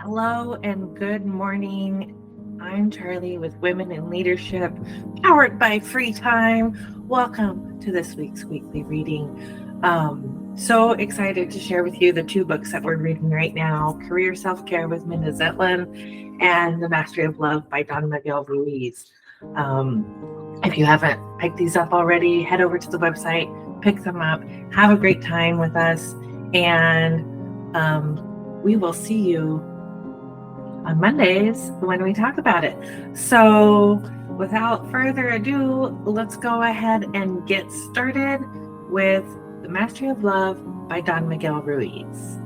Hello and good morning. I'm Charlie with Women in Leadership, powered by Free Time. Welcome to this week's weekly reading. So excited to share with you the two books that we're reading right now, Career Self-Care with Minda Zetlin and The Mastery of Love by Don Miguel Ruiz. If you haven't picked these up already, head over to the website, pick them up, have a great time with us, and we will see you on Mondays when we talk about it. So without further ado, let's go ahead and get started with The Mastery of Love by Don Miguel Ruiz.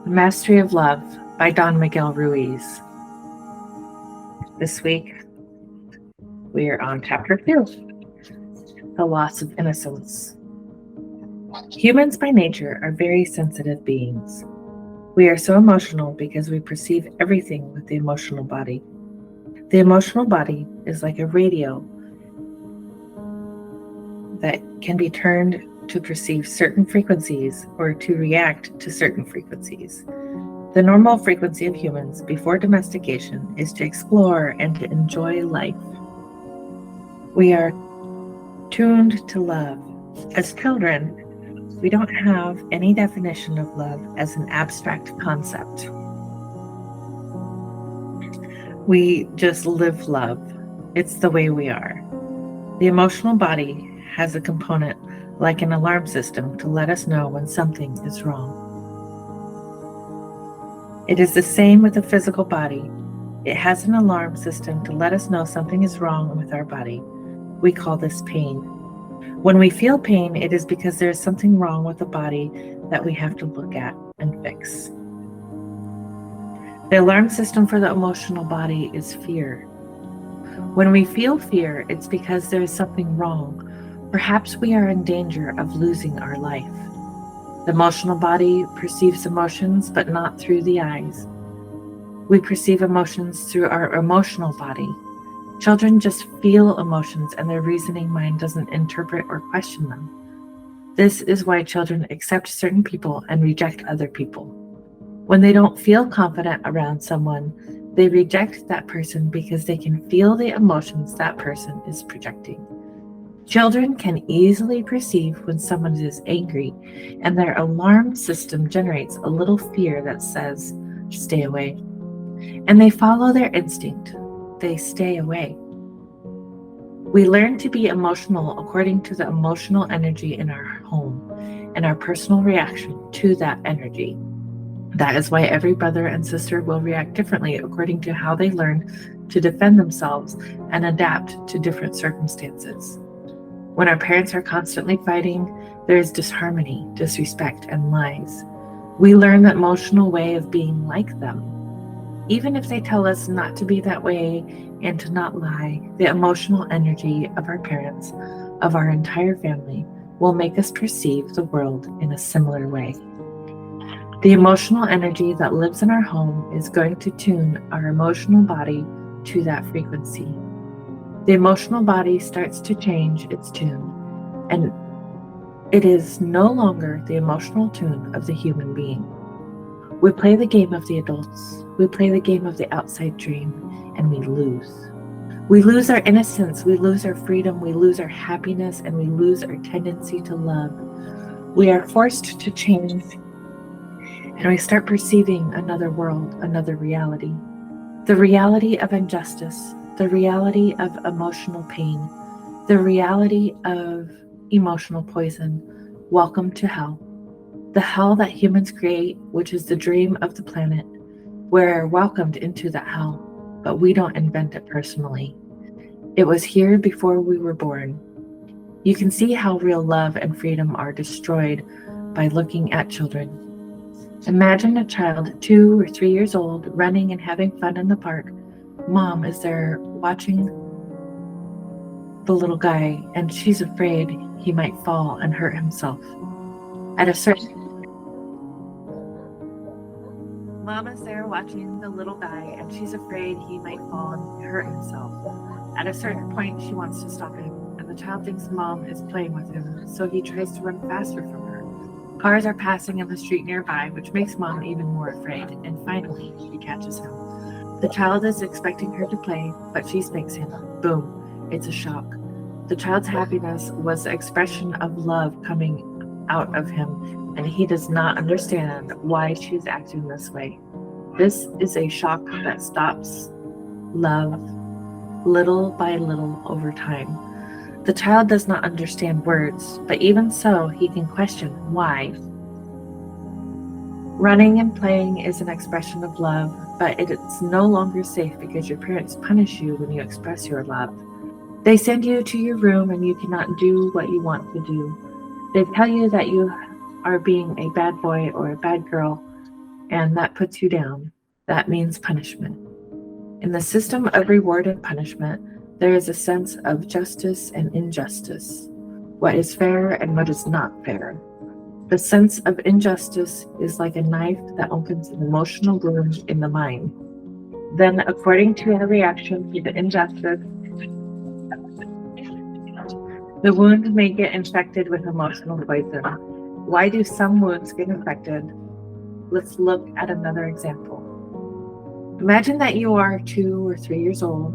The Mastery of Love by Don Miguel Ruiz. This week, we are on chapter 2, The Loss of Innocence. Humans by nature are very sensitive beings. We are so emotional because we perceive everything with the emotional body. The emotional body is like a radio that can be turned to perceive certain frequencies or to react to certain frequencies. The normal frequency of humans before domestication is to explore and to enjoy life. We are tuned to love. As children, we don't have any definition of love as an abstract concept. We just live love. It's the way we are. The emotional body has a component like an alarm system to let us know when something is wrong. It is the same with the physical body. It has an alarm system to let us know something is wrong with our body. We call this pain. When we feel pain, it is because there is something wrong with the body that we have to look at and fix. The alarm system for the emotional body is fear. When we feel fear, it's because there is something wrong. Perhaps we are in danger of losing our life. The emotional body perceives emotions, but not through the eyes. We perceive emotions through our emotional body. Children just feel emotions and their reasoning mind doesn't interpret or question them. This is why children accept certain people and reject other people. When they don't feel confident around someone, they reject that person because they can feel the emotions that person is projecting. Children can easily perceive when someone is angry, and their alarm system generates a little fear that says, "Stay away." And they follow their instinct. They stay away. We learn to be emotional according to the emotional energy in our home and our personal reaction to that energy. That is why every brother and sister will react differently according to how they learn to defend themselves and adapt to different circumstances. When our parents are constantly fighting, there is disharmony, disrespect, and lies. We learn the emotional way of being like them. Even if they tell us not to be that way and to not lie, the emotional energy of our parents, of our entire family, will make us perceive the world in a similar way. The emotional energy that lives in our home is going to tune our emotional body to that frequency. The emotional body starts to change its tune, and it is no longer the emotional tune of the human being. We play the game of the adults. We play the game of the outside dream, and we lose. We lose our innocence. We lose our freedom. We lose our happiness, and we lose our tendency to love. We are forced to change, and we start perceiving another world, another reality. The reality of injustice, the reality of emotional pain, the reality of emotional poison. Welcome to hell. The hell that humans create, which is the dream of the planet. We're welcomed into that hell, but we don't invent it personally. It was here before we were born. You can see how real love and freedom are destroyed by looking at children. Imagine a child 2 or 3 years old running and having fun in the park. Mom is there watching the little guy, and she's afraid he might fall and hurt himself. At a certain Mom is there watching the little guy, and she's afraid he might fall and hurt himself. At a certain point, she wants to stop him, and the child thinks Mom is playing with him, so he tries to run faster from her. Cars are passing in the street nearby, which makes Mom even more afraid, and finally, she catches him. The child is expecting her to play, but she spanks him. Boom. It's a shock. The child's happiness was the expression of love coming out of him, and he does not understand why she's acting this way. This is a shock that stops love little by little over time. The child does not understand words, but even so, he can question why. Running and playing is an expression of love, but it's no longer safe because your parents punish you when you express your love. They send you to your room and you cannot do what you want to do. They tell you that you are being a bad boy or a bad girl, and that puts you down. That means punishment. In the system of reward and punishment, there is a sense of justice and injustice, what is fair and what is not fair. The sense of injustice is like a knife that opens an emotional wound in the mind. Then, according to a reaction to the injustice, the wound may get infected with emotional poison. Why do some wounds get infected? Let's look at another example. Imagine that you are 2 or 3 years old.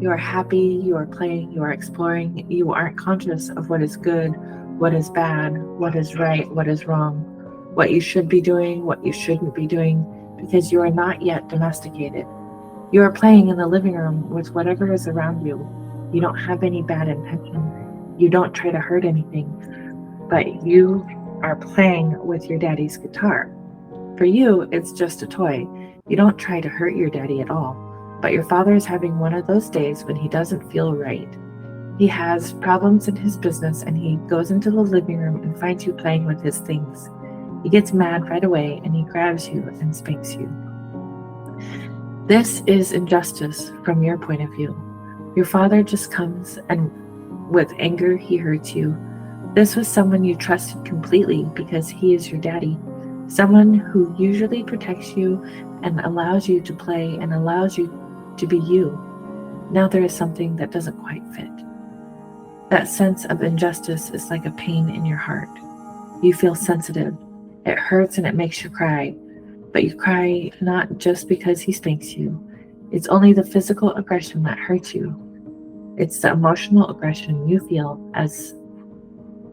You are happy, you are playing, you are exploring, you aren't conscious of what is good, what is bad, what is right, what is wrong, what you should be doing, what you shouldn't be doing, because you are not yet domesticated. You are playing in the living room with whatever is around you. You don't have any bad intention. You don't try to hurt anything, but you are playing with your daddy's guitar. For you, it's just a toy. You don't try to hurt your daddy at all, but your father is having one of those days when he doesn't feel right. He has problems in his business and he goes into the living room and finds you playing with his things. He gets mad right away and he grabs you and spanks you. This is injustice from your point of view. Your father just comes and with anger he hurts you. This was someone you trusted completely because he is your daddy. Someone who usually protects you and allows you to play and allows you to be you. Now there is something that doesn't quite fit. That sense of injustice is like a pain in your heart. You feel sensitive. It hurts and it makes you cry. But you cry not just because he spanks you. It's only the physical aggression that hurts you. It's the emotional aggression you feel as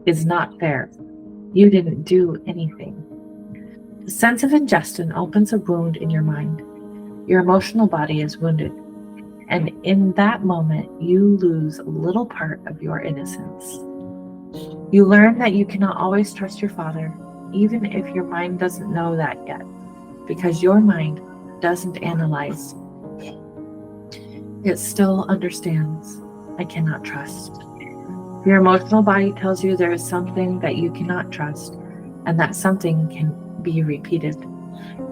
is not fair. You didn't do anything. The sense of injustice opens a wound in your mind. Your emotional body is wounded. And in that moment, you lose a little part of your innocence. You learn that you cannot always trust your father, even if your mind doesn't know that yet, because your mind doesn't analyze. It still understands. I cannot trust. Your emotional body tells you there is something that you cannot trust, and that something can be repeated.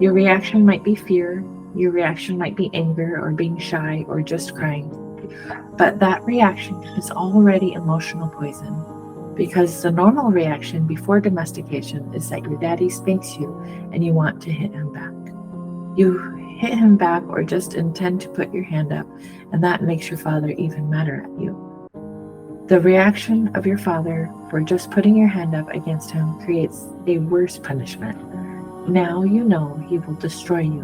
Your reaction might be fear. Your reaction might be anger or being shy or just crying. But that reaction is already emotional poison, because the normal reaction before domestication is that your daddy spanks you and you want to hit him back. You hit him back or just intend to put your hand up, and that makes your father even madder at you. The reaction of your father for just putting your hand up against him creates a worse punishment. Now you know he will destroy you.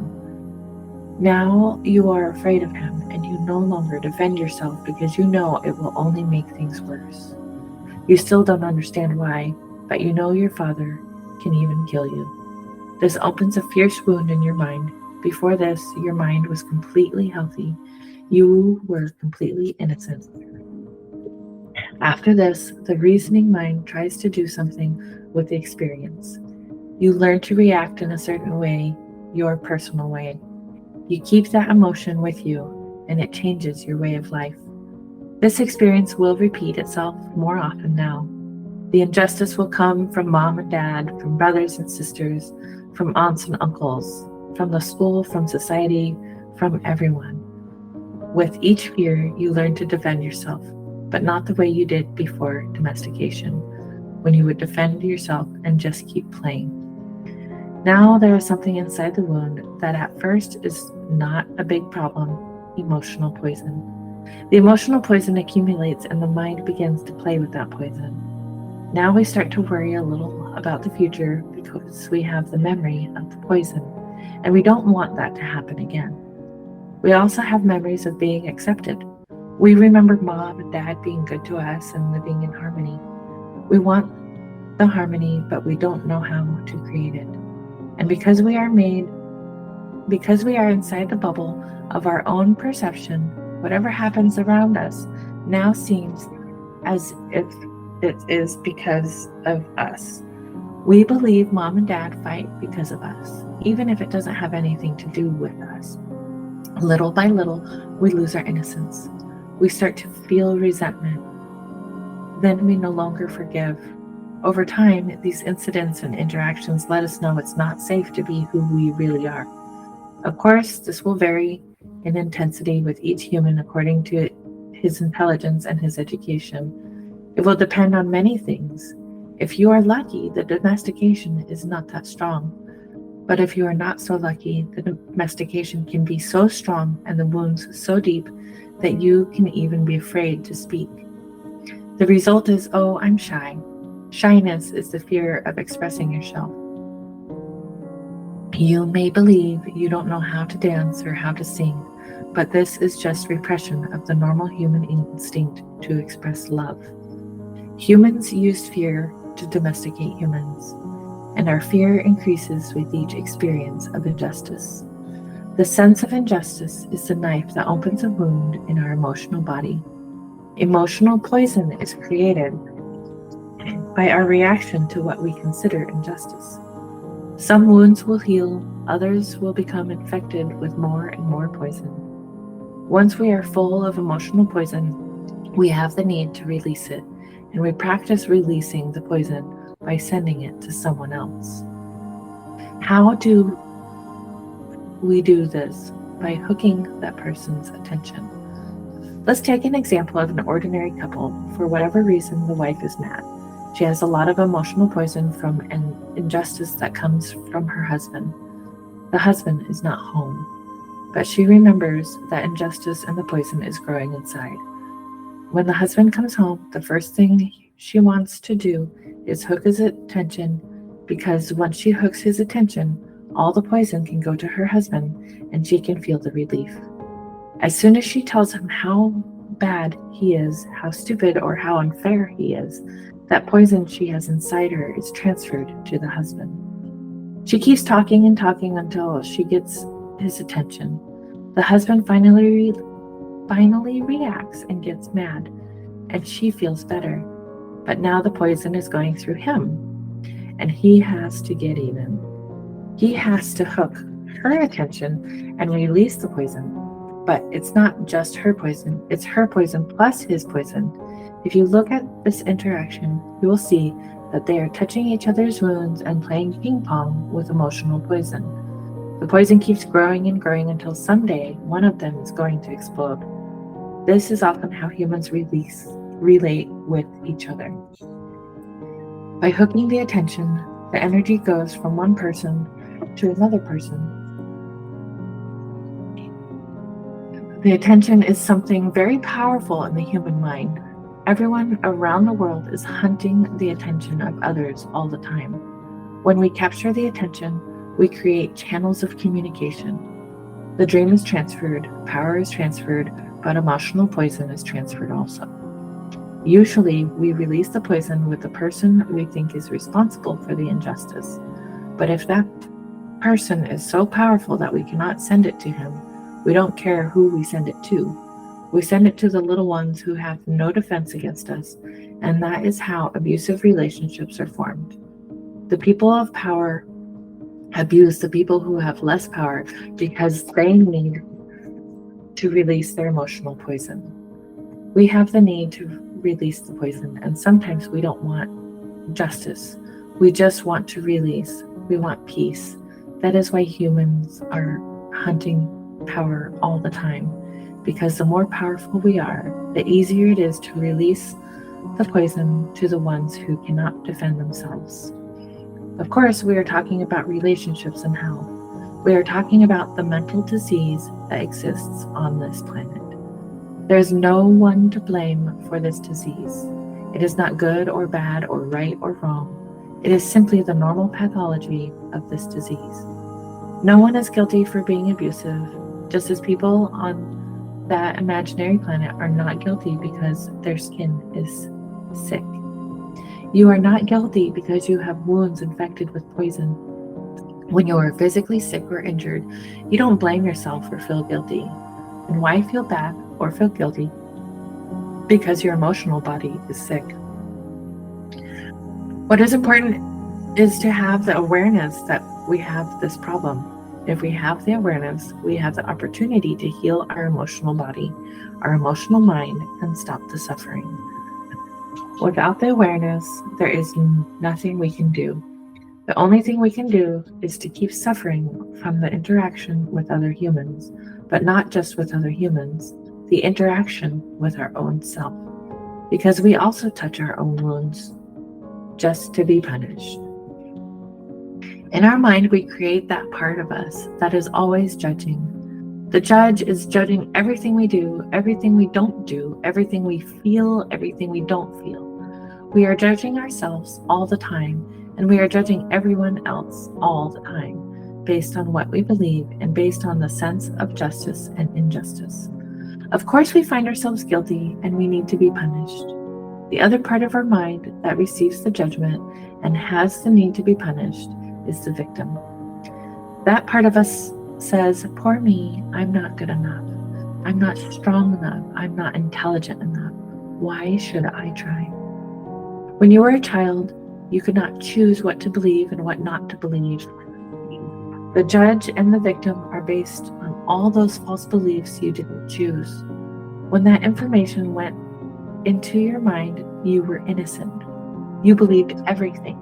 Now you are afraid of him and you no longer defend yourself because you know it will only make things worse. You still don't understand why, but you know your father can even kill you. This opens a fierce wound in your mind. Before this, your mind was completely healthy. You were completely innocent. After this, the reasoning mind tries to do something with the experience. You learn to react in a certain way, your personal way. You keep that emotion with you, and it changes your way of life. This experience will repeat itself more often now. The injustice will come from mom and dad, from brothers and sisters, from aunts and uncles, from the school, from society, from everyone. With each fear, you learn to defend yourself, but not the way you did before domestication, when you would defend yourself and just keep playing. Now there is something inside the wound that at first is not a big problem: emotional poison. The emotional poison accumulates and the mind begins to play with that poison. Now we start to worry a little about the future because we have the memory of the poison, and we don't want that to happen again. We also have memories of being accepted. We remember mom and dad being good to us and living in harmony. We want the harmony, but we don't know how to create it. And because we are inside the bubble of our own perception, whatever happens around us now seems as if it is because of us. We believe mom and dad fight because of us, even if it doesn't have anything to do with us. Little by little, we lose our innocence. We start to feel resentment. Then we no longer forgive. Over time, these incidents and interactions let us know it's not safe to be who we really are. Of course, this will vary in intensity with each human according to his intelligence and his education. It will depend on many things. If you are lucky, the domestication is not that strong. But if you are not so lucky, the domestication can be so strong and the wounds so deep that you can even be afraid to speak. The result is, oh, I'm shy. Shyness is the fear of expressing yourself. You may believe you don't know how to dance or how to sing, but this is just repression of the normal human instinct to express love. Humans use fear to domesticate humans, and our fear increases with each experience of injustice. The sense of injustice is the knife that opens a wound in our emotional body. Emotional poison is created by our reaction to what we consider injustice. Some wounds will heal, others will become infected with more and more poison. Once we are full of emotional poison, we have the need to release it, and we practice releasing the poison by sending it to someone else. How do we do this? By hooking that person's attention. Let's take an example of an ordinary couple. For whatever reason, the wife is mad. She has a lot of emotional poison from an injustice that comes from her husband. The husband is not home, but she remembers that injustice and the poison is growing inside. When the husband comes home, the first thing she wants to do is hook his attention, because once she hooks his attention, all the poison can go to her husband and she can feel the relief. As soon as she tells him how bad he is, how stupid or how unfair he is, that poison she has inside her is transferred to the husband. She keeps talking and talking until she gets his attention. The husband finally reacts and gets mad, and she feels better. But now the poison is going through him, and he has to get even. He has to hook her attention and release the poison. But it's not just her poison, it's her poison plus his poison. If you look at this interaction, you will see that they are touching each other's wounds and playing ping pong with emotional poison. The poison keeps growing and growing until someday one of them is going to explode. This is often how humans relate with each other. By hooking the attention, the energy goes from one person to another person. The attention is something very powerful in the human mind. Everyone around the world is hunting the attention of others all the time. When we capture the attention, we create channels of communication. The dream is transferred, power is transferred, but emotional poison is transferred also. Usually, we release the poison with the person we think is responsible for the injustice. But if that person is so powerful that we cannot send it to him, we don't care who we send it to. We send it to the little ones who have no defense against us, and that is how abusive relationships are formed. The people of power abuse the people who have less power because they need to release their emotional poison. We have the need to release the poison, and sometimes we don't want justice. We just want to release. We want peace. That is why humans are hunting power all the time, because the more powerful we are, the easier it is to release the poison to the ones who cannot defend themselves. Of course, we are talking about relationships and hell. We are talking about the mental disease that exists on this planet. There is no one to blame for this disease. It is not good or bad or right or wrong. It is simply the normal pathology of this disease. No one is guilty for being abusive, just as people on that imaginary planet are not guilty because their skin is sick. You are not guilty because you have wounds infected with poison. When you are physically sick or injured, you don't blame yourself or feel guilty. And why feel bad or feel guilty? Because your emotional body is sick. What is important is to have the awareness that we have this problem. If we have the awareness, we have the opportunity to heal our emotional body, our emotional mind, and stop the suffering. Without the awareness, there is nothing we can do. The only thing we can do is to keep suffering from the interaction with other humans, but not just with other humans, the interaction with our own self, because we also touch our own wounds just to be punished. In our mind, we create that part of us that is always judging. The judge is judging everything we do, everything we don't do, everything we feel, everything we don't feel. We are judging ourselves all the time, and we are judging everyone else all the time, based on what we believe and based on the sense of justice and injustice. Of course, we find ourselves guilty and we need to be punished. The other part of our mind that receives the judgment and has the need to be punished is the victim. That part of us says, "Poor me, I'm not good enough. I'm not strong enough. I'm not intelligent enough. Why should I try?" When you were a child, you could not choose what to believe and what not to believe. The judge and the victim are based on all those false beliefs you didn't choose. When that information went into your mind, you were innocent. You believed everything.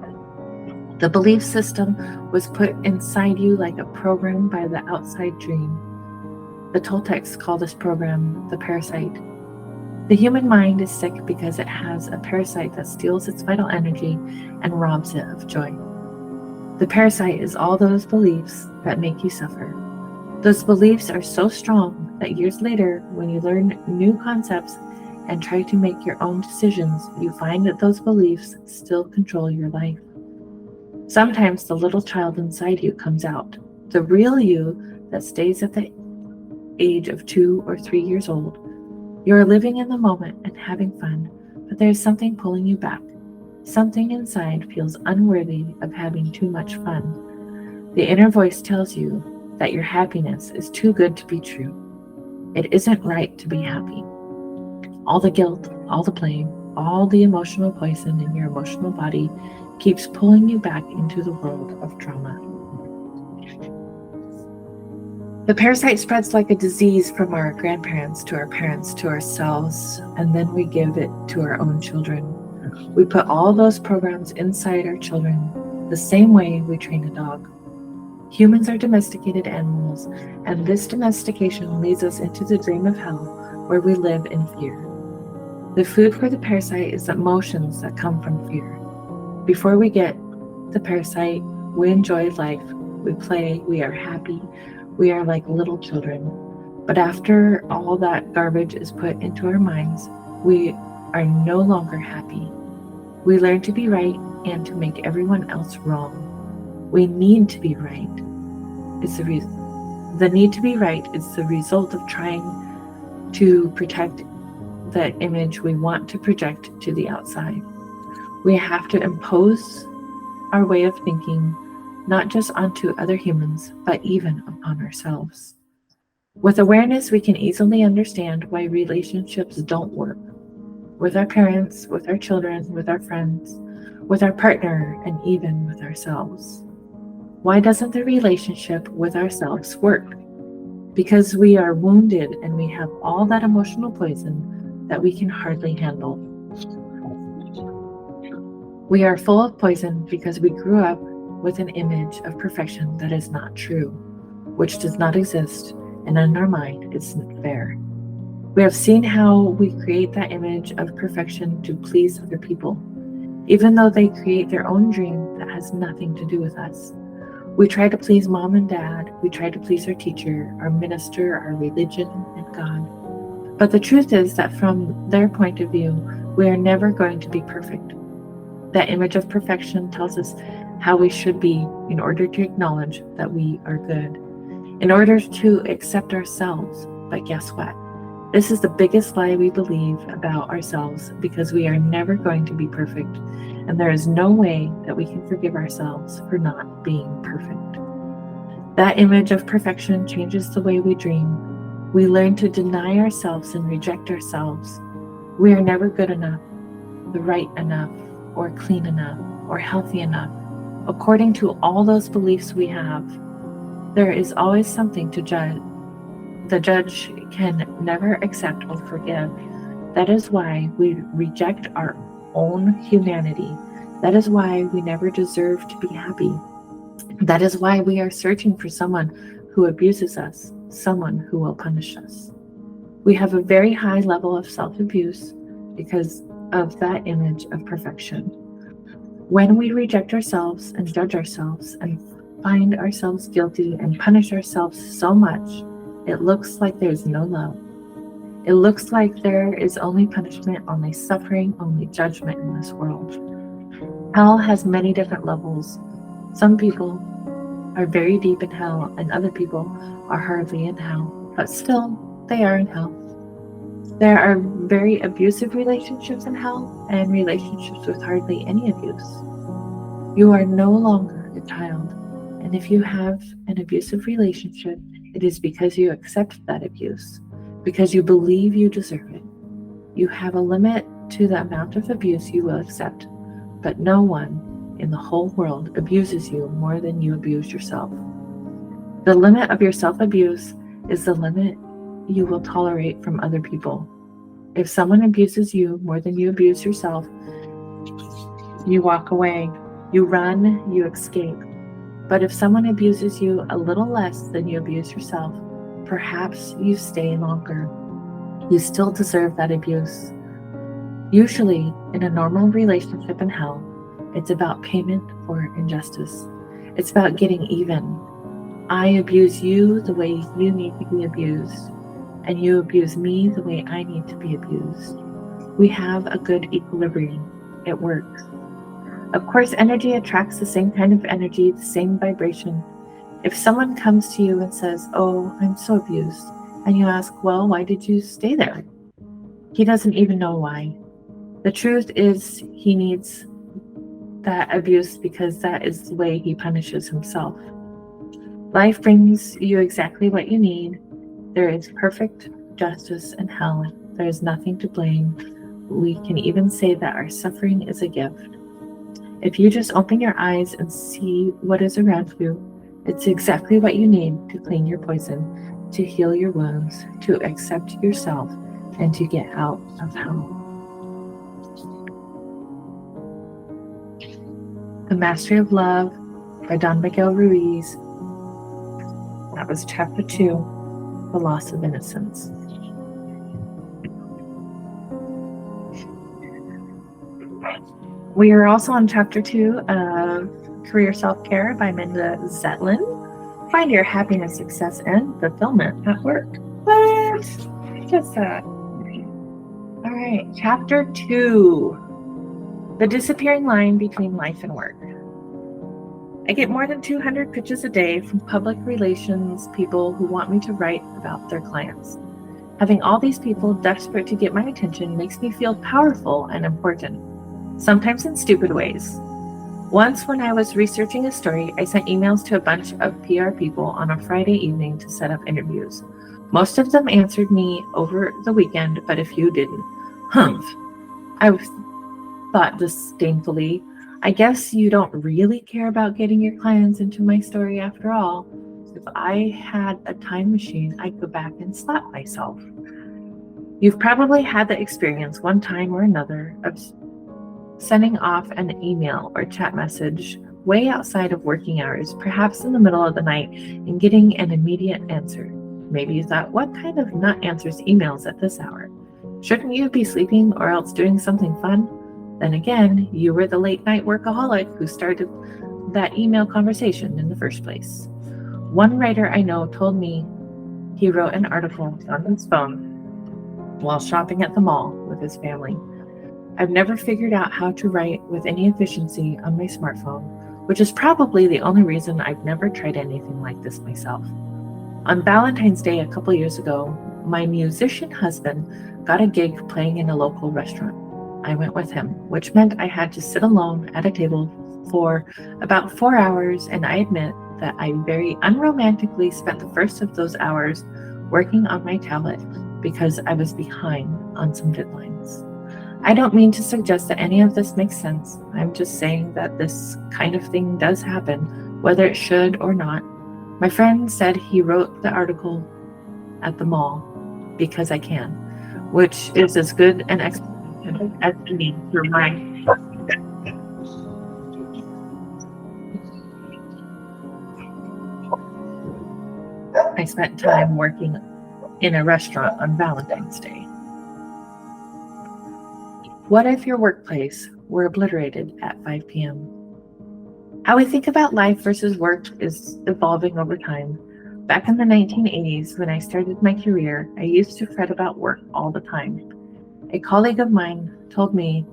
The belief system was put inside you like a program by the outside dream. The Toltecs call this program the parasite. The human mind is sick because it has a parasite that steals its vital energy and robs it of joy. The parasite is all those beliefs that make you suffer. Those beliefs are so strong that years later, when you learn new concepts and try to make your own decisions, you find that those beliefs still control your life. Sometimes the little child inside you comes out, the real you that stays at the age of 2 or 3 years old. You are living in the moment and having fun, but there is something pulling you back. Something inside feels unworthy of having too much fun. The inner voice tells you that your happiness is too good to be true. It isn't right to be happy. All the guilt, all the blame, all the emotional poison in your emotional body keeps pulling you back into the world of trauma. The parasite spreads like a disease from our grandparents to our parents to ourselves, and then we give it to our own children. We put all those programs inside our children the same way we train a dog. Humans are domesticated animals, and this domestication leads us into the dream of hell where we live in fear. The food for the parasite is the emotions that come from fear. Before we get the parasite, we enjoy life, we play, we are happy, we are like little children. But after all that garbage is put into our minds, we are no longer happy. We learn to be right and to make everyone else wrong. We need to be right. The need to be right is the result of trying to protect the image we want to project to the outside. We have to impose our way of thinking, not just onto other humans, but even upon ourselves. With awareness, we can easily understand why relationships don't work. With our parents, with our children, with our friends, with our partner, and even with ourselves. Why doesn't the relationship with ourselves work? Because we are wounded and we have all that emotional poison that we can hardly handle. We are full of poison because we grew up with an image of perfection that is not true, which does not exist, and in our mind isn't fair. We have seen how we create that image of perfection to please other people. even though they create their own dream that has nothing to do with us. We try to please mom and dad, we try to please our teacher, our minister, our religion, and God. But the truth is that from their point of view, we are never going to be perfect. That image of perfection tells us how we should be in order to acknowledge that we are good, in order to accept ourselves. But guess what? This is the biggest lie we believe about ourselves, because we are never going to be perfect, and there is no way that we can forgive ourselves for not being perfect. That image of perfection changes the way we dream. We learn to deny ourselves and reject ourselves. We are never good enough, right enough, or clean enough, or healthy enough. According to all those beliefs we have, there is always something to judge. The judge can never accept or forgive. That is why we reject our own humanity. That is why we never deserve to be happy. That is why we are searching for someone who abuses us, someone who will punish us. We have a very high level of self-abuse because of that image of perfection. When we reject ourselves and judge ourselves and find ourselves guilty and punish ourselves so much, it looks like there's no love. It looks like there is only punishment, only suffering, only judgment in this world. Hell has many different levels. Some people are very deep in hell, and other people are hardly in hell, but still, they are in hell. There are very abusive relationships in hell, and relationships with hardly any abuse. You are no longer a child, and if you have an abusive relationship, it is because you accept that abuse, because you believe you deserve it. You have a limit to the amount of abuse you will accept, but no one in the whole world abuses you more than you abuse yourself. The limit of your self-abuse is the limit you will tolerate from other people. If someone abuses you more than you abuse yourself, you walk away, you run, you escape. But if someone abuses you a little less than you abuse yourself, perhaps you stay longer. You still deserve that abuse. Usually, in a normal relationship in hell, it's about payment for injustice. It's about getting even. I abuse you the way you need to be abused, and you abuse me the way I need to be abused. We have a good equilibrium. It works. Of course, energy attracts the same kind of energy, the same vibration. If someone comes to you and says, "Oh, I'm so abused," and you ask, "Well, why did you stay there?" He doesn't even know why. The truth is, he needs that abuse because that is the way he punishes himself. Life brings you exactly what you need. There is perfect justice in hell. There is nothing to blame. We can even say that our suffering is a gift. If you just open your eyes and see what is around you, it's exactly what you need to clean your poison, to heal your wounds, to accept yourself, and to get out of hell. The Mastery of Love by Don Miguel Ruiz. That was chapter 2, The Loss of Innocence. We are also on chapter 2 of Career Self-Care by Minda Zetlin. Find your happiness, success, and fulfillment at work. What? Just that. All right, chapter 2. The disappearing line between life and work. I get more than 200 pitches a day from public relations people who want me to write about their clients. Having all these people desperate to get my attention makes me feel powerful and important, sometimes in stupid ways. Once, when I was researching a story, I sent emails to a bunch of PR people on a Friday evening to set up interviews. Most of them answered me over the weekend, but a few didn't. Humph. I thought disdainfully, I guess you don't really care about getting your clients into my story after all. If I had a time machine, I'd go back and slap myself. You've probably had the experience one time or another of sending off an email or chat message way outside of working hours, perhaps in the middle of the night, and getting an immediate answer. Maybe you thought, what kind of nut answers emails at this hour? Shouldn't you be sleeping or else doing something fun? Then again, you were the late night workaholic who started that email conversation in the first place. One writer I know told me he wrote an article on his phone while shopping at the mall with his family. I've never figured out how to write with any efficiency on my smartphone, which is probably the only reason I've never tried anything like this myself. On Valentine's Day a couple years ago, my musician husband got a gig playing in a local restaurant. I went with him, which meant I had to sit alone at a table for about 4 hours, and I admit that I very unromantically spent the first of those hours working on my tablet because I was behind on some deadlines. I don't mean to suggest that any of this makes sense. I'm just saying that this kind of thing does happen, whether it should or not. My friend said he wrote the article at the mall because I can, which is as good an explanation as any for my I spent time working in a restaurant on Valentine's Day. What if your workplace were obliterated at 5 p.m.? How we think about life versus work is evolving over time. Back in the 1980s, when I started my career, I used to fret about work all the time. A colleague of mine told me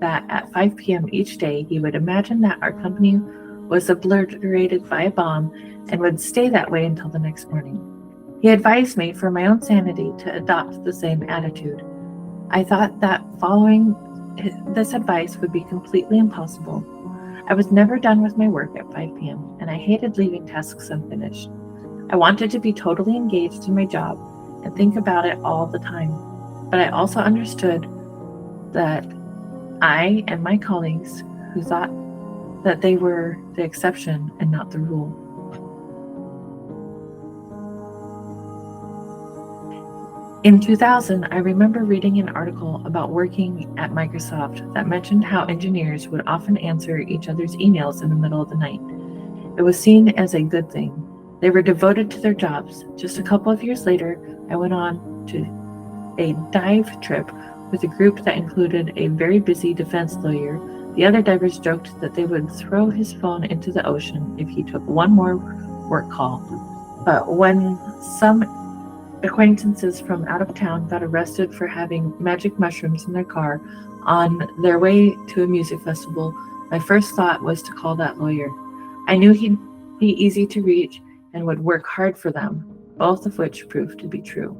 that at 5 p.m. each day, he would imagine that our company was obliterated by a bomb and would stay that way until the next morning. He advised me, for my own sanity, to adopt the same attitude. I thought that following this advice would be completely impossible. I was never done with my work at 5 p.m., and I hated leaving tasks unfinished. I wanted to be totally engaged in my job and think about it all the time, but I also understood that I and my colleagues who thought that they were the exception and not the rule. In 2000, I remember reading an article about working at Microsoft that mentioned how engineers would often answer each other's emails in the middle of the night. It was seen as a good thing. They were devoted to their jobs. Just a couple of years later, I went on to a dive trip with a group that included a very busy defense lawyer. The other divers joked that they would throw his phone into the ocean if he took one more work call. But when some acquaintances from out of town got arrested for having magic mushrooms in their car on their way to a music festival, my first thought was to call that lawyer. I knew he'd be easy to reach and would work hard for them, both of which proved to be true.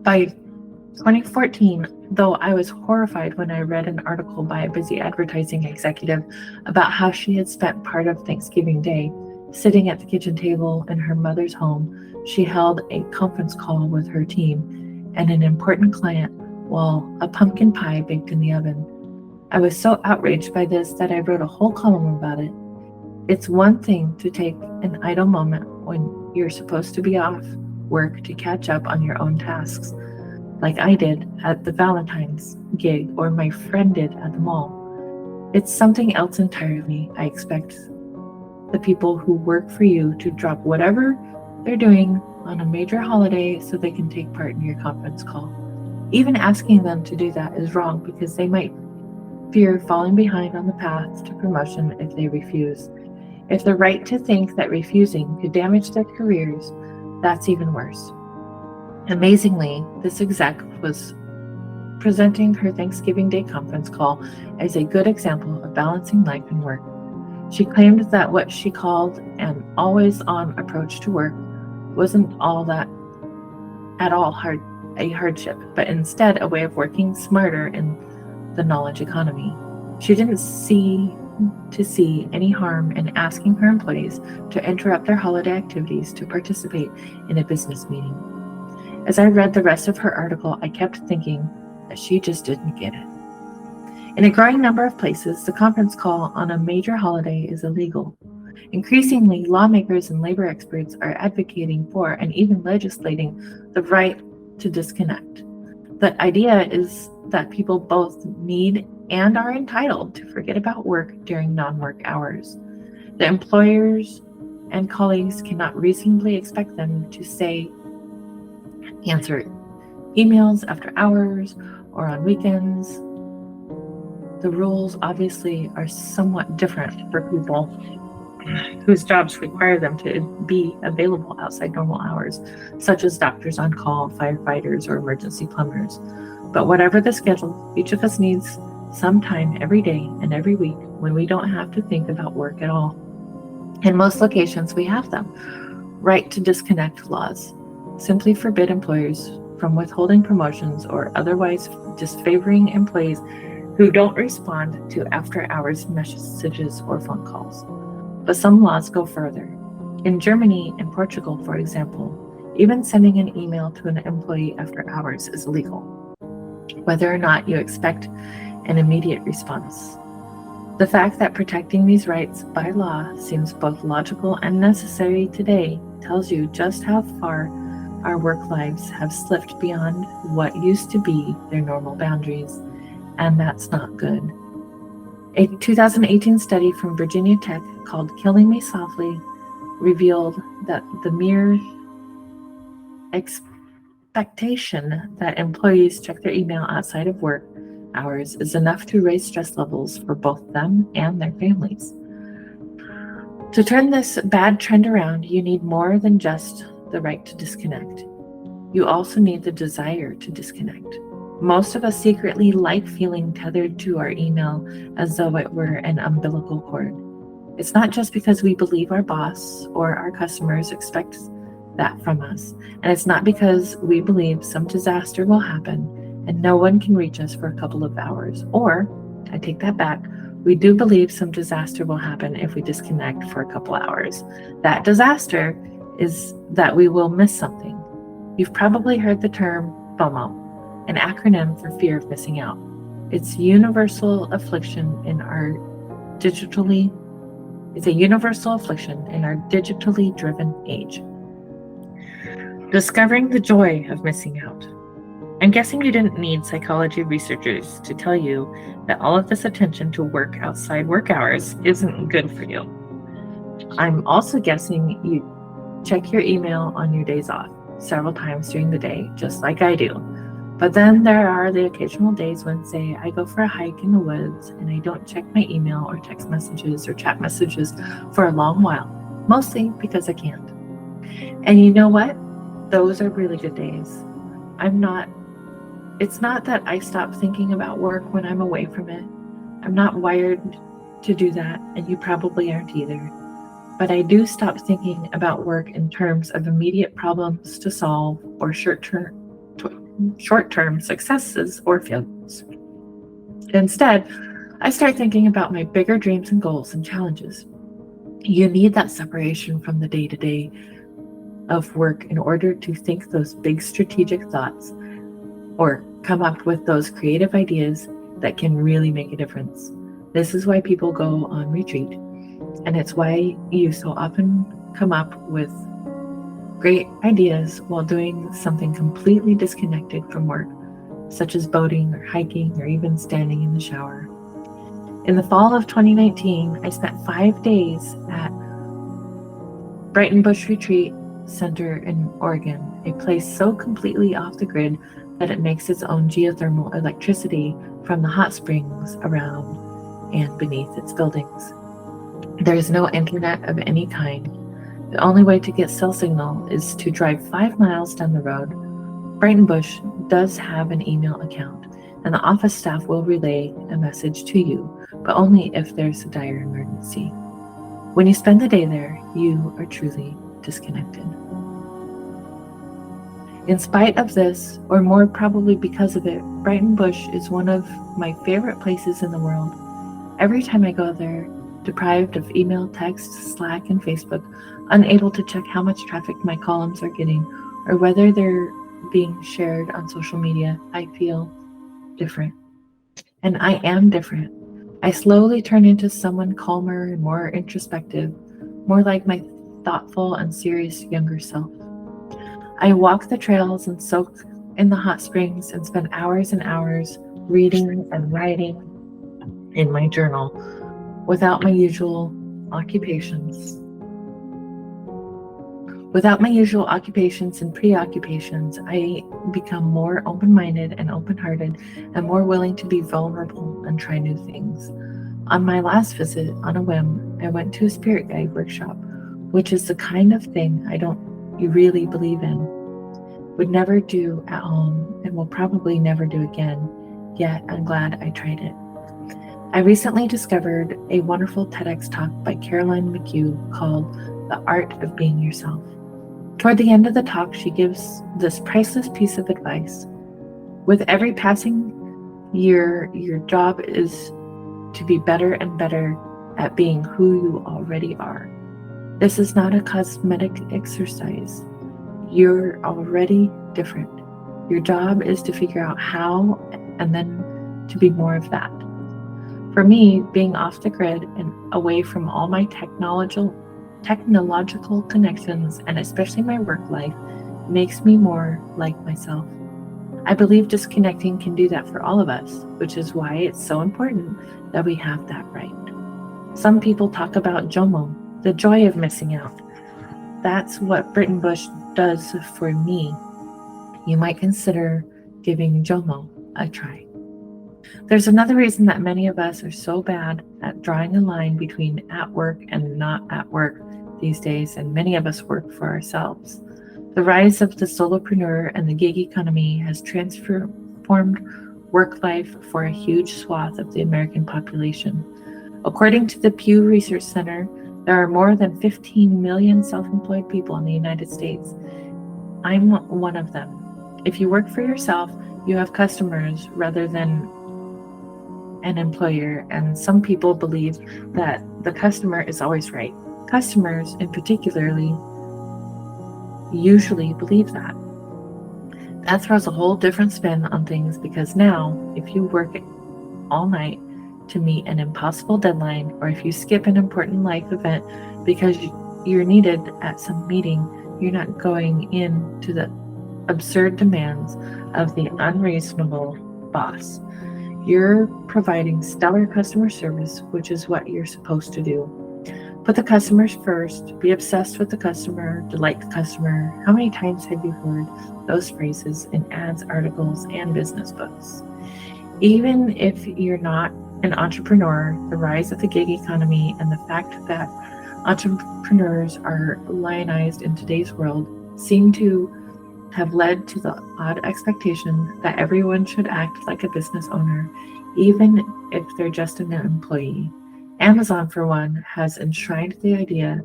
By 2014, though, I was horrified when I read an article by a busy advertising executive about how she had spent part of Thanksgiving Day sitting at the kitchen table in her mother's home. She held a conference call with her team and an important client while a pumpkin pie baked in the oven. I was so outraged by this that I wrote a whole column about it. It's one thing to take an idle moment when you're supposed to be off work to catch up on your own tasks, like I did at the Valentine's gig or my friend did at the mall. It's something else entirely. I expect the people who work for you to drop whatever they're doing on a major holiday so they can take part in your conference call. Even asking them to do that is wrong because they might fear falling behind on the path to promotion if they refuse. If they're right to think that refusing could damage their careers, that's even worse. Amazingly, this exec was presenting her Thanksgiving Day conference call as a good example of balancing life and work. She claimed that what she called an always-on approach to work wasn't at all a hardship, but instead a way of working smarter in the knowledge economy. She didn't see any harm in asking her employees to interrupt their holiday activities to participate in a business meeting. As I read the rest of her article, I kept thinking that she just didn't get it. In a growing number of places, the conference call on a major holiday is illegal. Increasingly, lawmakers and labor experts are advocating for and even legislating the right to disconnect. The idea is that people both need and are entitled to forget about work during non-work hours. The employers and colleagues cannot reasonably expect them to answer emails after hours or on weekends The rules obviously are somewhat different for people whose jobs require them to be available outside normal hours, such as doctors on call, firefighters, or emergency plumbers. But whatever the schedule, each of us needs some time every day and every week when we don't have to think about work at all. In most locations, we have them. Right to disconnect laws simply forbid employers from withholding promotions or otherwise disfavoring employees who don't respond to after-hours messages or phone calls. But some laws go further. In Germany and Portugal, for example, even sending an email to an employee after hours is illegal, whether or not you expect an immediate response. The fact that protecting these rights by law seems both logical and necessary today tells you just how far our work lives have slipped beyond what used to be their normal boundaries, and that's not good. A 2018 study from Virginia Tech called Killing Me Softly revealed that the mere expectation that employees check their email outside of work hours is enough to raise stress levels for both them and their families. To turn this bad trend around, you need more than just the right to disconnect. You also need the desire to disconnect. Most of us secretly like feeling tethered to our email as though it were an umbilical cord. It's not just because we believe our boss or our customers expect that from us, and it's not because we believe some disaster will happen and no one can reach us for a couple of hours. Or, I take that back, we do believe some disaster will happen if we disconnect for a couple hours. That disaster is that we will miss something. You've probably heard the term FOMO, an acronym for fear of missing out. It's a universal affliction in our digitally driven age. Discovering the joy of missing out. I'm guessing you didn't need psychology researchers to tell you that all of this attention to work outside work hours isn't good for you. I'm also guessing you check your email on your days off several times during the day, just like I do. But then there are the occasional days when, say, I go for a hike in the woods and I don't check my email or text messages or chat messages for a long while, mostly because I can't. And you know what? Those are really good days. It's not that I stop thinking about work when I'm away from it. I'm not wired to do that, and you probably aren't either. But I do stop thinking about work in terms of immediate problems to solve or short-term successes or failures. Instead, I start thinking about my bigger dreams and goals and challenges. You need that separation from the day-to-day of work in order to think those big strategic thoughts or come up with those creative ideas that can really make a difference. This is why people go on retreat, and it's why you so often come up with great ideas while doing something completely disconnected from work, such as boating or hiking or even standing in the shower. In the fall of 2019, I spent 5 days at Brighton Bush Retreat Center in Oregon, a place so completely off the grid that it makes its own geothermal electricity from the hot springs around and beneath its buildings. There is no internet of any kind. The only way to get cell signal is to drive 5 miles down the road. Brighton Bush does have an email account, and the office staff will relay a message to you, but only if there's a dire emergency. When you spend the day there, you are truly disconnected. In spite of this, or more probably because of it, Brighton Bush is one of my favorite places in the world. Every time I go there, deprived of email, text, Slack, and Facebook, unable to check how much traffic my columns are getting, or whether they're being shared on social media, I feel different. And I am different. I slowly turn into someone calmer and more introspective, more like my thoughtful and serious younger self. I walk the trails and soak in the hot springs and spend hours and hours reading and writing in my journal without my usual occupations. Without my usual occupations and preoccupations, I become more open-minded and open-hearted and more willing to be vulnerable and try new things. On my last visit, on a whim, I went to a spirit guide workshop, which is the kind of thing I don't really believe in, would never do at home, and will probably never do again, yet I'm glad I tried it. I recently discovered a wonderful TEDx talk by Caroline McHugh called The Art of Being Yourself. Toward the end of the talk, she gives this priceless piece of advice. With every passing year, your job is to be better and better at being who you already are. This is not a cosmetic exercise. You're already different. Your job is to figure out how and then to be more of that. For me, being off the grid and away from all my technological connections, and especially my work life, makes me more like myself. I believe disconnecting can do that for all of us, which is why it's so important that we have that right. Some people talk about JOMO, the joy of missing out. That's what Britton Bush does for me. You might consider giving JOMO a try. There's another reason that many of us are so bad at drawing a line between at work and not at work these days, and many of us work for ourselves. The rise of the solopreneur and the gig economy has transformed work life for a huge swath of the American population. According to the Pew Research Center, there are more than 15 million self-employed people in the United States. I'm one of them. If you work for yourself, you have customers rather than an employer, and some people believe that the customer is always right. Customers, in particularly, usually believe that. That throws a whole different spin on things, because now, if you work all night to meet an impossible deadline, or if you skip an important life event because you're needed at some meeting, you're not going into the absurd demands of the unreasonable boss. You're providing stellar customer service, which is what you're supposed to do. Put the customers first, be obsessed with the customer, delight the customer. How many times have you heard those phrases in ads, articles, and business books? Even if you're not an entrepreneur, the rise of the gig economy and the fact that entrepreneurs are lionized in today's world seem to have led to the odd expectation that everyone should act like a business owner, even if they're just an employee. Amazon, for one, has enshrined the idea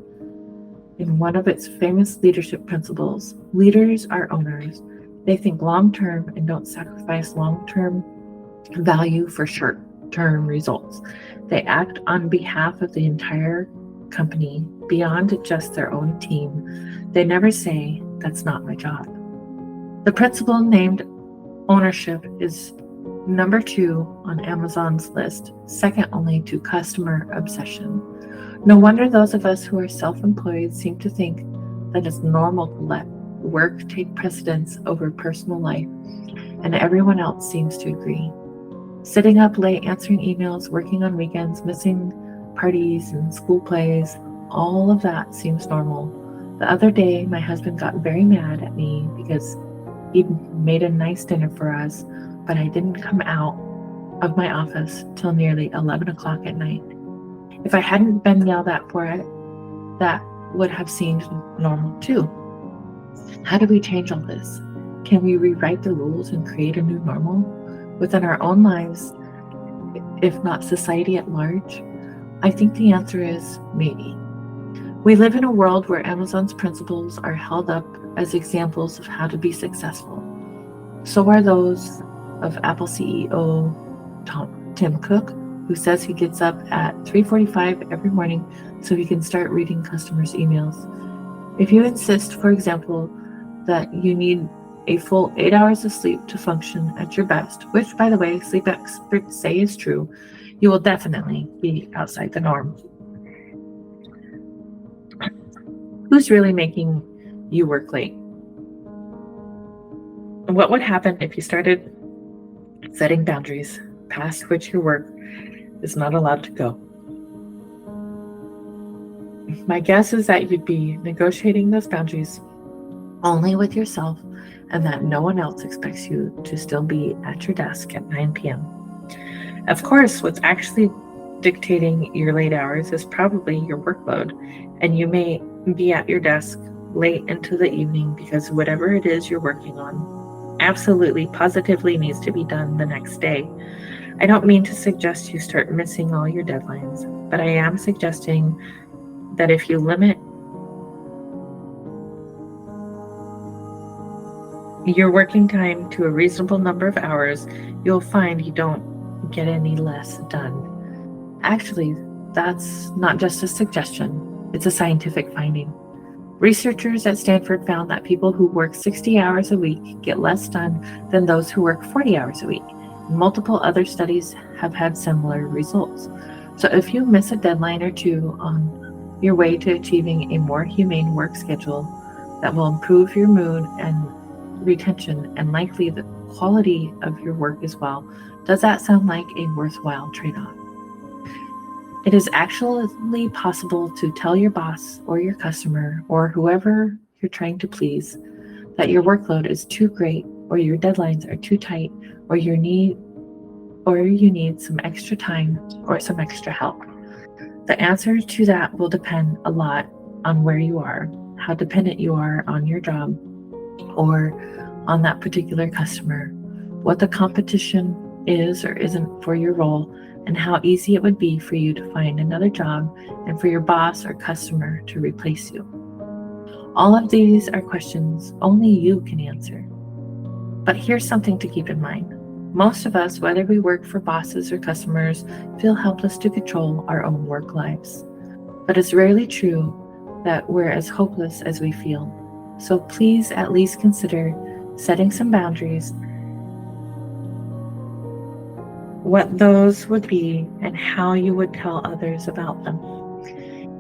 in one of its famous leadership principles. Leaders are owners. They think long-term and don't sacrifice long-term value for short-term results. They act on behalf of the entire company, beyond just their own team. They never say, "That's not my job." The principle named ownership is number 2 on Amazon's list, second only to customer obsession. No wonder those of us who are self-employed seem to think that it's normal to let work take precedence over personal life, and everyone else seems to agree. Sitting up late, answering emails, working on weekends, missing parties and school plays, all of that seems normal. The other day, my husband got very mad at me because he made a nice dinner for us, but I didn't come out of my office till nearly 11 o'clock at night. If I hadn't been yelled at for it, that would have seemed normal too. How do we change all this? Can we rewrite the rules and create a new normal within our own lives, if not society at large? I think the answer is maybe. We live in a world where Amazon's principles are held up as examples of how to be successful. So are those of Apple CEO Tim Cook, who says he gets up at 3:45 every morning so he can start reading customers' emails. If you insist, for example, that you need a full 8 hours of sleep to function at your best, which, by the way, sleep experts say is true, you will definitely be outside the norm. Who's really making you work late? What would happen if you started setting boundaries past which your work is not allowed to go? My guess is that you'd be negotiating those boundaries only with yourself and that no one else expects you to still be at your desk at 9 p.m. Of course, what's actually dictating your late hours is probably your workload, and you may be at your desk late into the evening because whatever it is you're working on absolutely positively needs to be done the next day. I don't mean to suggest you start missing all your deadlines, but I am suggesting that if you limit your working time to a reasonable number of hours, you'll find you don't get any less done. Actually, that's not just a suggestion, it's a scientific finding. Researchers at Stanford found that people who work 60 hours a week get less done than those who work 40 hours a week. Multiple other studies have had similar results. So if you miss a deadline or two on your way to achieving a more humane work schedule that will improve your mood and retention and likely the quality of your work as well, does that sound like a worthwhile trade-off? It is actually possible to tell your boss or your customer or whoever you're trying to please that your workload is too great or your deadlines are too tight or you need some extra time or some extra help. The answer to that will depend a lot on where you are, how dependent you are on your job or on that particular customer, what the competition is or isn't for your role, and how easy it would be for you to find another job and for your boss or customer to replace you. All of these are questions only you can answer. But here's something to keep in mind. Most of us, whether we work for bosses or customers, feel helpless to control our own work lives. But it's rarely true that we're as hopeless as we feel. So please at least consider setting some boundaries, what those would be, and how you would tell others about them,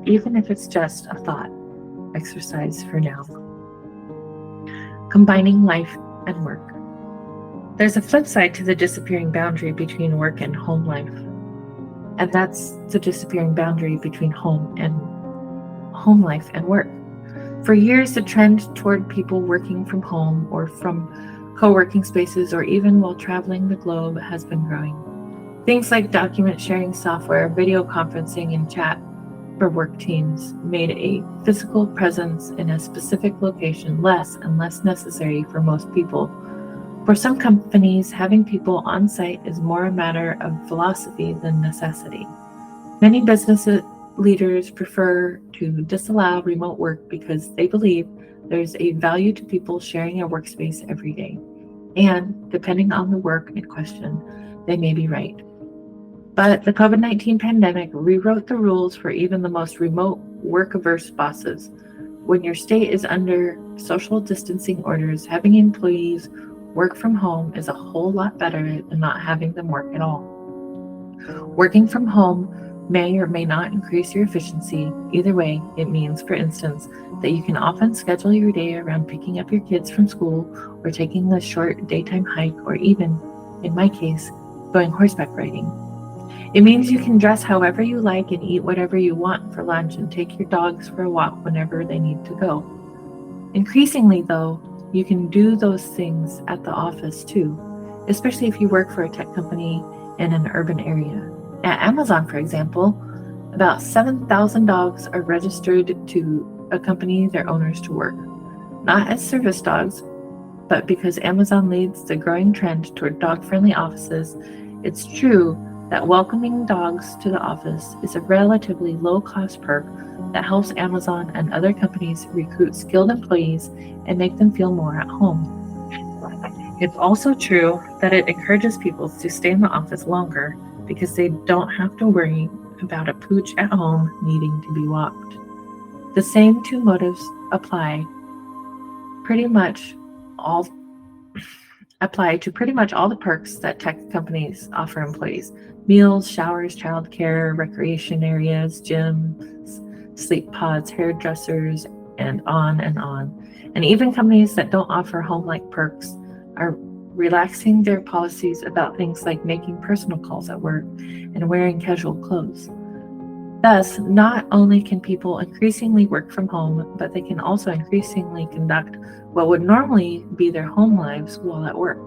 even if it's just a thought exercise for now. Combining life and work. There's a flip side to the disappearing boundary between work and home life, and that's the disappearing boundary between home life and work. For years, the trend toward people working from home or from co-working spaces or even while traveling the globe has been growing. Things like document sharing software, video conferencing, and chat for work teams made a physical presence in a specific location less and less necessary for most people. For some companies, having people on site is more a matter of philosophy than necessity. Many business leaders prefer to disallow remote work because they believe there's a value to people sharing a workspace every day. And depending on the work in question, they may be right. But the COVID-19 pandemic rewrote the rules for even the most remote work-averse bosses. When your state is under social distancing orders, having employees work from home is a whole lot better than not having them work at all. Working from home may or may not increase your efficiency. Either way, it means, for instance, that you can often schedule your day around picking up your kids from school or taking a short daytime hike or even, in my case, going horseback riding. It means you can dress however you like and eat whatever you want for lunch and take your dogs for a walk whenever they need to go. Increasingly, though, you can do those things at the office too, especially if you work for a tech company in an urban area. At Amazon, for example, about 7,000 dogs are registered to accompany their owners to work, not as service dogs, but because Amazon leads the growing trend toward dog-friendly offices. It's true that welcoming dogs to the office is a relatively low-cost perk that helps Amazon and other companies recruit skilled employees and make them feel more at home. It's also true that it encourages people to stay in the office longer because they don't have to worry about a pooch at home needing to be walked. The same two motives apply to pretty much all the perks that tech companies offer employees: meals, showers, childcare, recreation areas, gyms, sleep pods, hairdressers, and on and on. And even companies that don't offer home-like perks are relaxing their policies about things like making personal calls at work and wearing casual clothes. Thus, not only can people increasingly work from home, but they can also increasingly conduct what would normally be their home lives while at work.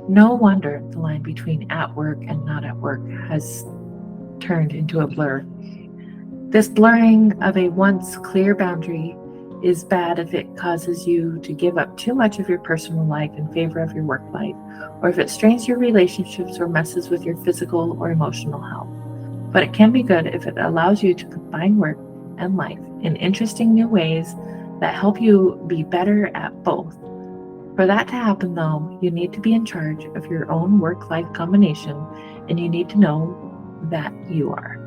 No wonder the line between at work and not at work has turned into a blur. This blurring of a once clear boundary is bad if it causes you to give up too much of your personal life in favor of your work life, or if it strains your relationships or messes with your physical or emotional health. But it can be good if it allows you to combine work and life in interesting new ways that help you be better at both. For that to happen, though, you need to be in charge of your own work-life combination, and you need to know that you are.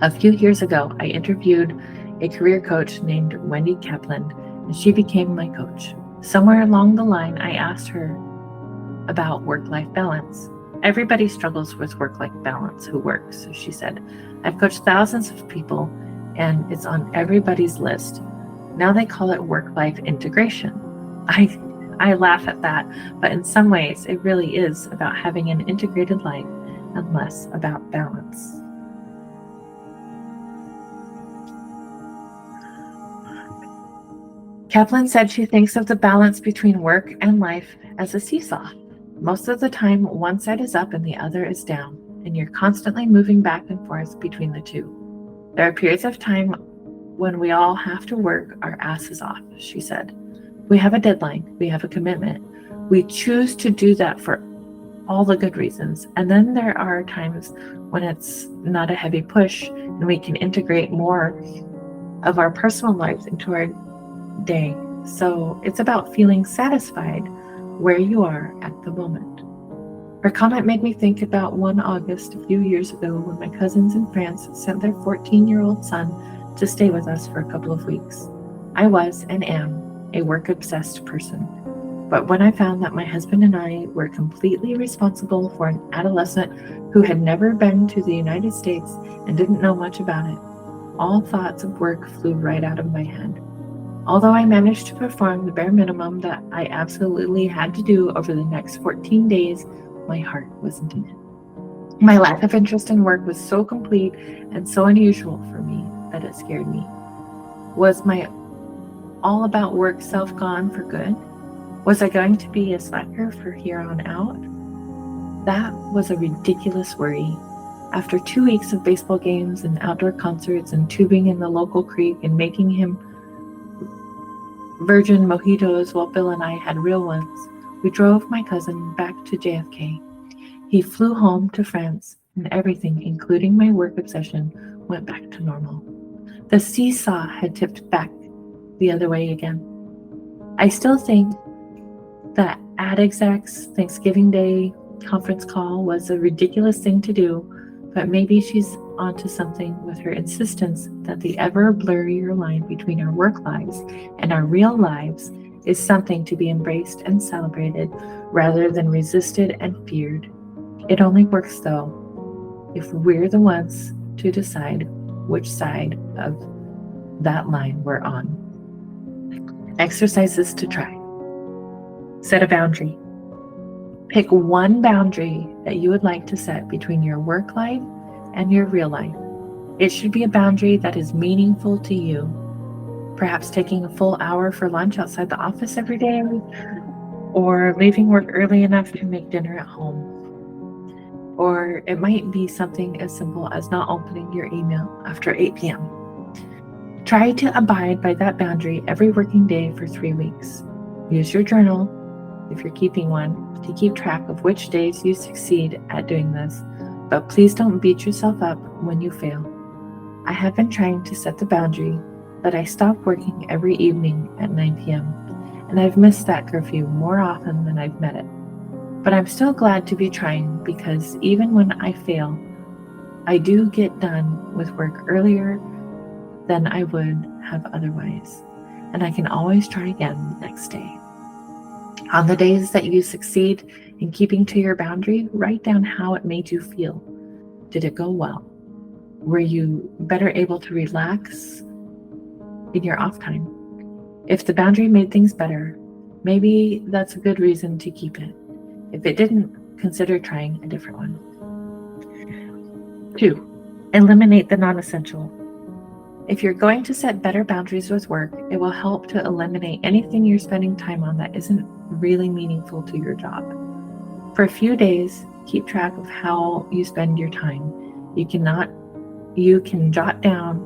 A few years ago, I interviewed a career coach named Wendy Kaplan, and she became my coach. Somewhere along the line, I asked her about work-life balance. Everybody struggles with work-life balance who works, she said. I've coached thousands of people, and it's on everybody's list. Now they call it work-life integration. I laugh at that, but in some ways, it really is about having an integrated life and less about balance. Kaplan said she thinks of the balance between work and life as a seesaw. Most of the time, one side is up and the other is down, and you're constantly moving back and forth between the two. There are periods of time when we all have to work our asses off, she said. We have a deadline, we have a commitment. We choose to do that for all the good reasons. And then there are times when it's not a heavy push and we can integrate more of our personal lives into our day. So it's about feeling satisfied where you are at the moment. Her comment made me think about one August a few years ago when my cousins in France sent their 14-year-old son to stay with us for a couple of weeks. I was and am a work-obsessed person. But when I found that my husband and I were completely responsible for an adolescent who had never been to the United States and didn't know much about it, all thoughts of work flew right out of my head. Although I managed to perform the bare minimum that I absolutely had to do over the next 14 days, my heart wasn't in it. My lack of interest in work was so complete and so unusual for me that it scared me. Was my all about work self gone for good? Was I going to be a slacker for here on out? That was a ridiculous worry. After 2 weeks of baseball games and outdoor concerts and tubing in the local creek and making him virgin mojitos while Bill and I had real ones, we drove my cousin back to JFK. He flew home to France, and everything, including my work obsession, went back to normal. The seesaw had tipped back the other way again. I still think that ad exec's Thanksgiving Day conference call was a ridiculous thing to do, but maybe she's onto something with her insistence that the ever blurrier line between our work lives and our real lives is something to be embraced and celebrated rather than resisted and feared. It only works, though, if we're the ones to decide which side of that line we're on. Exercises to try. Set a boundary. Pick one boundary that you would like to set between your work life and your real life. It should be a boundary that is meaningful to you. Perhaps taking a full hour for lunch outside the office every day, or leaving work early enough to make dinner at home. Or it might be something as simple as not opening your email after 8 p.m. Try to abide by that boundary every working day for 3 weeks. Use your journal, if you're keeping one, to keep track of which days you succeed at doing this, but please don't beat yourself up when you fail. I have been trying to set the boundary that I stop working every evening at 9 p.m., and I've missed that curfew more often than I've met it. But I'm still glad to be trying, because even when I fail, I do get done with work earlier than I would have otherwise, and I can always try again the next day. On the days that you succeed in keeping to your boundary, write down how it made you feel. Did it go well? Were you better able to relax in your off time? If the boundary made things better, maybe that's a good reason to keep it. If it didn't, consider trying a different one. 2. Eliminate the non-essential. If you're going to set better boundaries with work, it will help to eliminate anything you're spending time on that isn't really meaningful to your job. For a few days, keep track of how you spend your time. You can jot down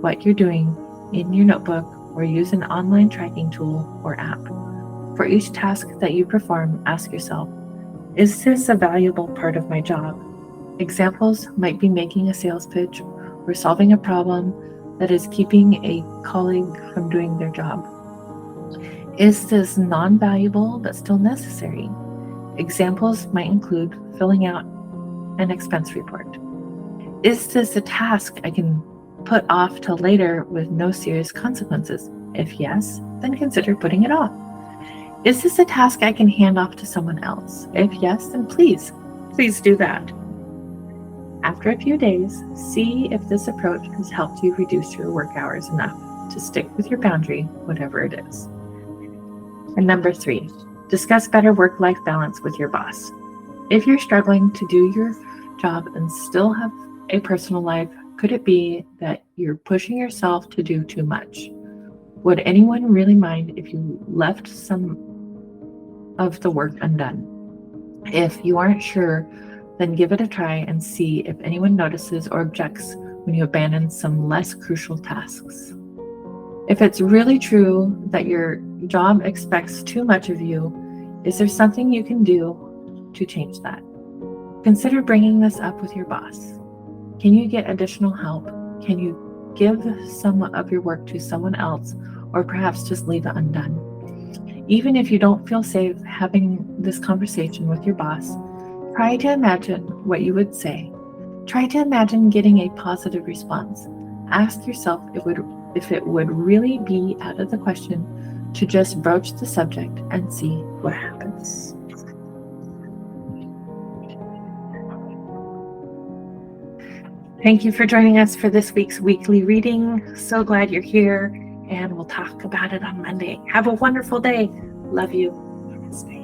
what you're doing in your notebook or use an online tracking tool or app. For each task that you perform, ask yourself, is this a valuable part of my job? Examples might be making a sales pitch or solving a problem that is keeping a colleague from doing their job. Is this non-valuable but still necessary? Examples might include filling out an expense report. Is this a task I can put off till later with no serious consequences? If yes, then consider putting it off. Is this a task I can hand off to someone else? If yes, then please do that. After a few days, see if this approach has helped you reduce your work hours enough to stick with your boundary, whatever it is. And number 3, discuss better work-life balance with your boss. If you're struggling to do your job and still have a personal life, could it be that you're pushing yourself to do too much? Would anyone really mind if you left some of the work undone? If you aren't sure, then give it a try and see if anyone notices or objects when you abandon some less crucial tasks. If it's really true that your job expects too much of you, is there something you can do to change that? Consider bringing this up with your boss. Can you get additional help? Can you give some of your work to someone else, or perhaps just leave it undone? Even if you don't feel safe having this conversation with your boss, try to imagine what you would say. Try to imagine getting a positive response. Ask yourself if it would really be out of the question to just broach the subject and see what happens. Thank you for joining us for this week's weekly reading. So glad you're here, and we'll talk about it on Monday. Have a wonderful day. Love you. Namaste.